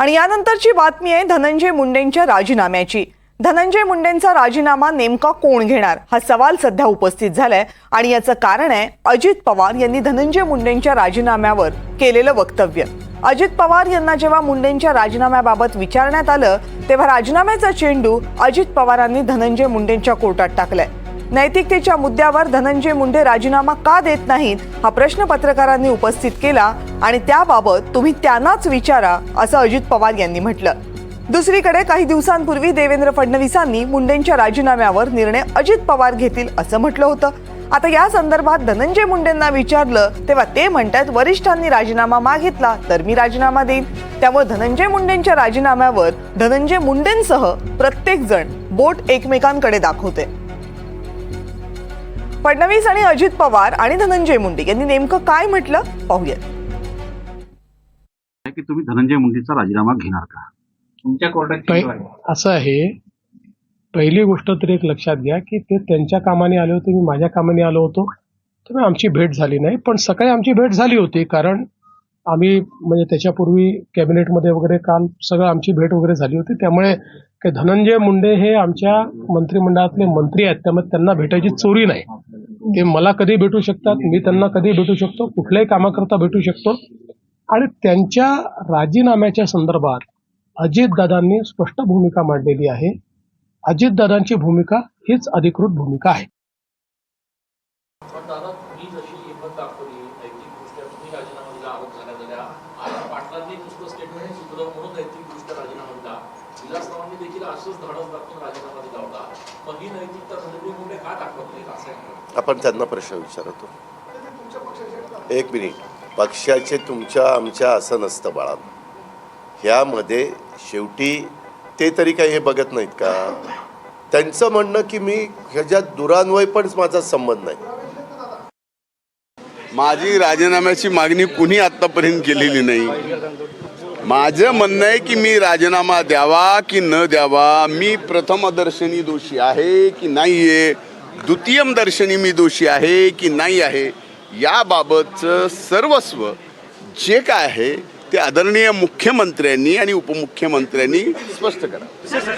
आणि यानंतरची बातमी आहे धनंजय मुंडेंच्या राजीनाम्याची। धनंजय मुंडेंचा राजीनामा नेमका कोण घेणार हा सवाल सध्या उपस्थित झालाय आणि याचं कारण आहे अजित पवार यांनी धनंजय मुंडेंच्या राजीनाम्यावर केलेलं वक्तव्य। अजित पवार यांना जेव्हा मुंडेंच्या राजीनाम्याबाबत विचारण्यात आलं तेव्हा राजीनाम्याचा चेंडू अजित पवारांनी धनंजय मुंडेंच्या कोर्टात टाकलाय। नैतिकतेच्या मुद्द्यावर धनंजय मुंडे राजीनामा का देत नाहीत हा प्रश्न पत्रकारांनी उपस्थित केला आणि त्याबाबत तुम्ही त्यांनाच विचारा असं अजित पवार यांनी म्हटलं। दुसरीकडे काही दिवसांपूर्वी देवेंद्र फडणवीसांनी मुंडेंच्या राजीनाम्यावर निर्णय अजित पवार घेतील असं म्हटलं होतं। आता या संदर्भात धनंजय मुंडेंना विचारलं तेव्हा ते म्हणतात वरिष्ठांनी राजीनामा मागितला तर मी राजीनामा देईन। त्यामुळे धनंजय मुंडेंच्या राजीनाम्यावर धनंजय मुंडेंसह प्रत्येक जण बोट एकमेकांकडे दाखवते। फडणवीस आणि अजित पवार आणि धनंजय मुंडे यांनी नेमकं काय म्हटलं पाहूयात। की तुम्ही धनंजय मुंडेंचा राजीनामा घेणार का तुमच्या कोर्टात? असं आहे, पहिली गोष्ट तर एक लक्षात घ्या की ते त्यांच्या कामाने आले होते, मी माझ्या कामाने आलो होतो, त्यामुळे आमची भेट झाली नाही। पण सकाळी आमची भेट झाली होती कारण आम्ही म्हणजे त्याच्यापूर्वी कॅबिनेटमध्ये वगैरे काल सगळं आमची भेट वगैरे झाली होती। त्यामुळे काही धनंजय मुंडे हे आमच्या मंत्रिमंडळातले मंत्री आहेत, त्यामुळे त्यांना भेटायची चोरी नाही। ते मला कधी भेटू शकतात, मी त्यांना कधी भेटू शकतो, कुठल्याही कामाकरता भेटू शकतो। आणि त्यांच्या राजीनाम्याच्या संदर्भात अजितदादांनी स्पष्ट भूमिका मांडलेली आहे। अजितदादांची भूमिका हीच अधिकृत भूमिका आहे। आपण त्यांना प्रश्न विचारतो। एक मिनिट, पक्षाचे तुमच्या आमच्या असं नसतं बाळा, ह्यामध्ये शेवटी ते तरी काही हे बघत नाहीत का? त्यांचं म्हणणं की मी ह्याच्यात दुरान्वय पण माझा संबंध नाही। माझी राजीनाम्याची मागणी कुणी आतापर्यंत केलेली नाही। माझं म्हणणं आहे की मी राजीनामा द्यावा की न द्यावा, मी प्रथमदर्शनी दोषी आहे की नाही आहे, द्वितीयम दर्शनी मी दोषी आहे की नाही आहे, याबाबतचं सर्वस्व जे काय आहे ते आदरणीय मुख्यमंत्र्यांनी आणि उपमुख्यमंत्र्यांनी स्पष्ट करा।